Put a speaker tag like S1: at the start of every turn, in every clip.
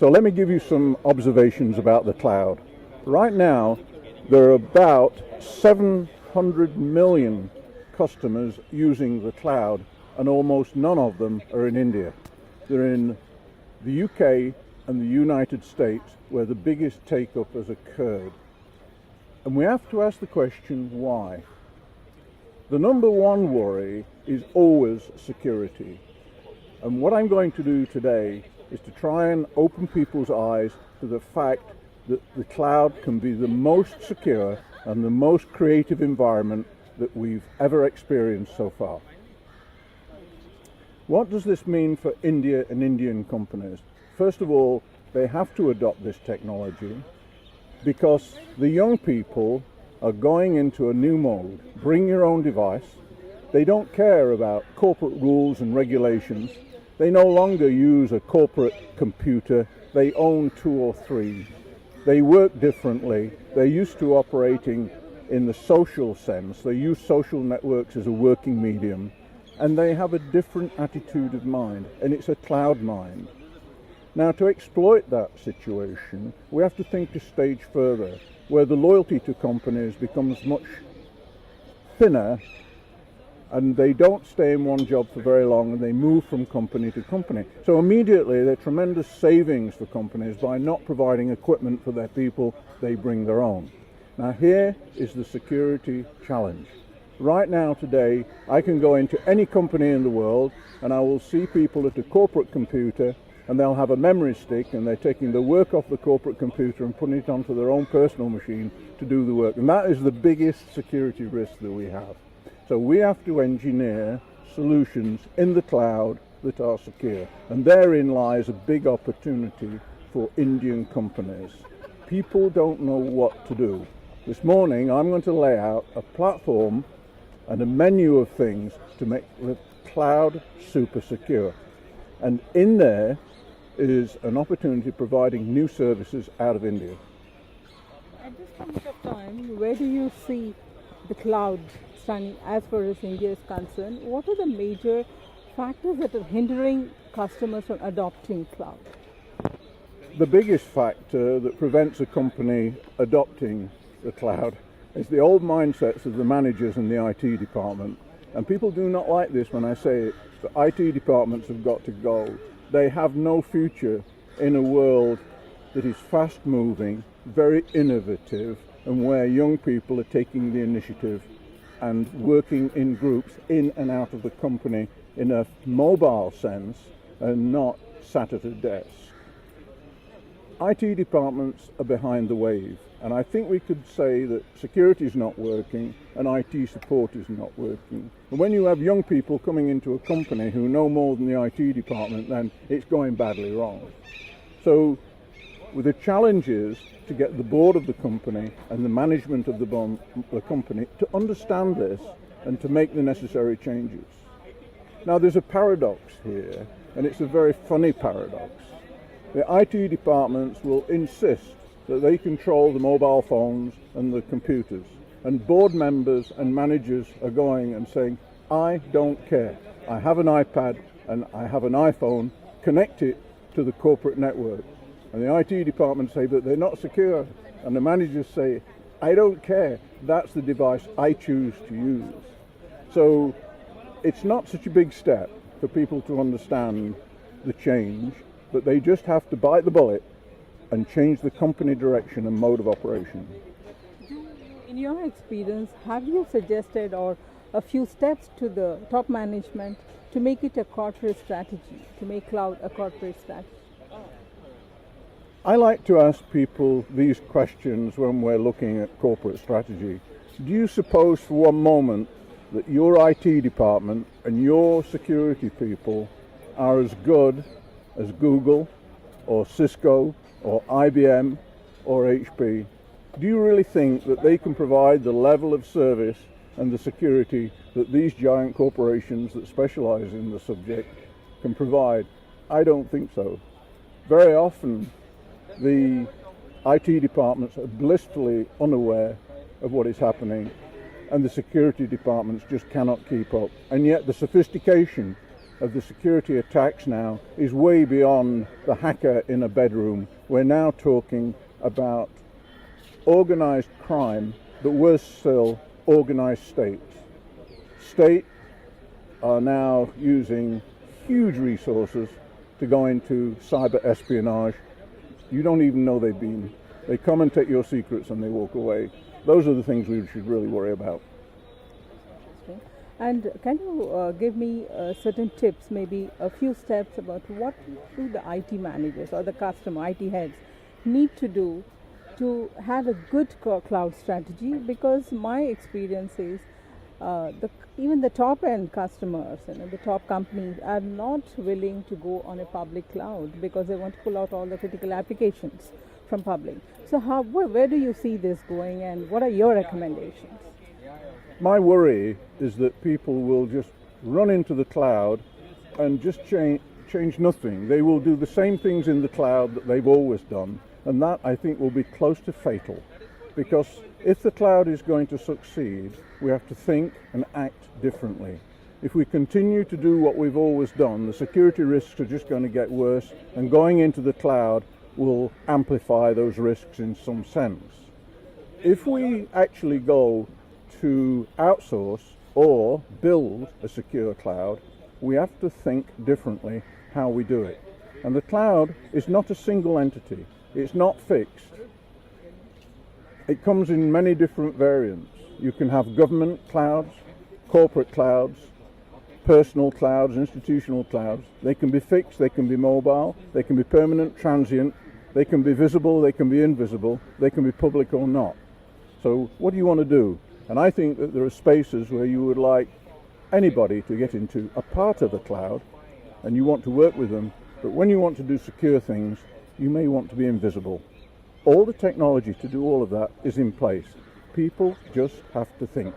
S1: So let me give you some observations about the cloud. Right now, there are about 700 million customers using the cloud, and almost none of them are in India. They're in the UK and the United States, where the biggest take-up has occurred. And we have to ask the question, why? The number one worry is always security. And what I'm going to do today is to try and open people's eyes to the fact that the cloud can be the most secure and the most creative environment that we've ever experienced so far. What does this mean for India and Indian companies? First of all, they have to adopt this technology because the young people are going into a new mode. Bring your own device. They don't care about corporate rules and regulations. They no longer use a corporate computer. They own 2 or 3. They work differently. They're used to operating in the social sense. They use social networks as a working medium, and they have a different attitude of mind, and it's a cloud mind. Now, to exploit that situation, we have to think a stage further, where the loyalty to companies becomes much thinner, and they don't stay in one job for very long, and they move from company to company. So immediately, there are tremendous savings for companies by not providing equipment for their people. They bring their own. Now, here is the security challenge. Right now, today, I can go into any company in the world, and I will see people at a corporate computer, and they'll have a memory stick, and they're taking the work off the corporate computer and putting it onto their own personal machine to do the work. And that is the biggest security risk that we have. So we have to engineer solutions in the cloud that are secure. And therein lies a big opportunity for Indian companies. People don't know what to do. This morning, I'm going to lay out a platform and a menu of things to make the cloud super secure. And in there is an opportunity providing new services out of India.
S2: At this point of time, where do you see the cloud standing as far as India is concerned? What are the major factors that are hindering customers from adopting cloud?
S1: The biggest factor that prevents a company adopting the cloud is the old mindsets of the managers in the IT department. And people do not like this when I say it. The IT departments have got to go. They have no future in a world that is fast moving, very innovative, and where young people are taking the initiative and working in groups in and out of the company in a mobile sense and not sat at a desk. IT departments are behind the wave, and I think we could say that security is not working and IT support is not working. And when you have young people coming into a company who know more than the IT department, then it's going badly wrong. So the challenge is to get the board of the company and the management of the company to understand this and to make the necessary changes. Now, there's a paradox here, and it's a very funny paradox. The IT departments will insist that they control the mobile phones and the computers, and board members and managers are going and saying, I don't care. I have an iPad and I have an iPhone, connect it to the corporate network. And the IT departments say that they're not secure, and the managers say, I don't care, that's the device I choose to use. So it's not such a big step for people to understand the change, but they just have to bite the bullet and change the company direction and mode of operation.
S2: In your experience, have you suggested or a few steps to the top management to make it a corporate strategy, to make cloud a corporate strategy?
S1: I like to ask people these questions when we're looking at corporate strategy. Do you suppose for one moment that your IT department and your security people are as good as Google or Cisco or IBM or HP? Do you really think that they can provide the level of service and the security that these giant corporations that specialize in the subject can provide? I don't think so. Very often the IT departments are blissfully unaware of what is happening, and the security departments just cannot keep up. And yet the sophistication of the security attacks now is way beyond the hacker in a bedroom. We're now talking about organized crime, but worse still, organized states. States are now using huge resources to go into cyber espionage. You don't even know they've been. They come and take your secrets and they walk away. Those are the things we should really worry about.
S2: And can you give me certain tips, maybe a few steps about what do the IT managers or the customer IT heads need to do to have a good cloud strategy? Because my experience is even the top end customers, the top companies are not willing to go on a public cloud because they want to pull out all the critical applications from public. So where do you see this going, and what are your recommendations?
S1: My worry is that people will just run into the cloud and just change nothing. They will do the same things in the cloud that they've always done, and that I think will be close to fatal. Because if the cloud is going to succeed, we have to think and act differently. If we continue to do what we've always done, the security risks are just going to get worse, and going into the cloud will amplify those risks in some sense. If we actually go to outsource or build a secure cloud, we have to think differently how we do it. And the cloud is not a single entity. It's not fixed. It comes in many different variants. You can have government clouds, corporate clouds, personal clouds, institutional clouds. They can be fixed, they can be mobile, they can be permanent, transient, they can be visible, they can be invisible, they can be public or not. So what do you want to do? And I think that there are spaces where you would like anybody to get into a part of the cloud, and you want to work with them, but when you want to do secure things, you may want to be invisible. All the technology to do all of that is in place. People just have to think.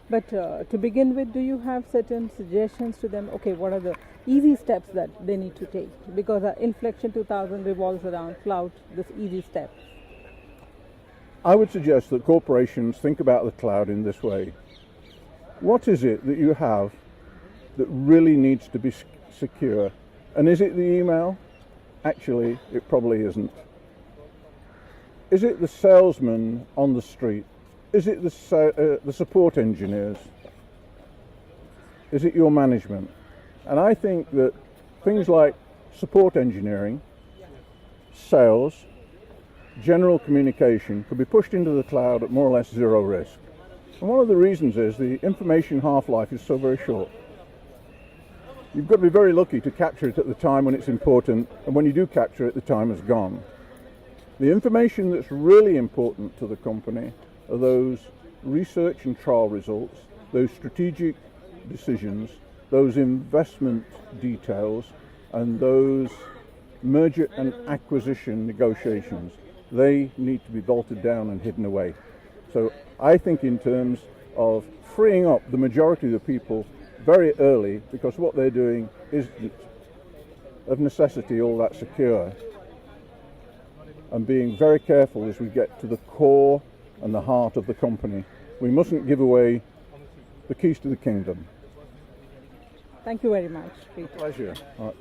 S2: But to begin with, do you have certain suggestions to them? Okay, what are the easy steps that they need to take? Because Inflexion 2000 revolves around cloud, this easy step.
S1: I would suggest that corporations think about the cloud in this way. What is it that you have that really needs to be secure? And is it the email? Actually, it probably isn't. Is it the salesman on the street? Is it the support engineers? Is it your management? And I think that things like support engineering, sales, general communication could be pushed into the cloud at more or less zero risk. And one of the reasons is the information half-life is so very short. You've got to be very lucky to capture it at the time when it's important, and when you do capture it, the time is gone. The information that's really important to the company are those research and trial results, those strategic decisions, those investment details, and those merger and acquisition negotiations. They need to be bolted down and hidden away. So I think in terms of freeing up the majority of the people very early, because what they're doing isn't of necessity all that secure, and being very careful as we get to the core and the heart of the company. We mustn't give away the keys to the kingdom.
S2: Thank you very much, Peter.
S1: Pleasure. All right.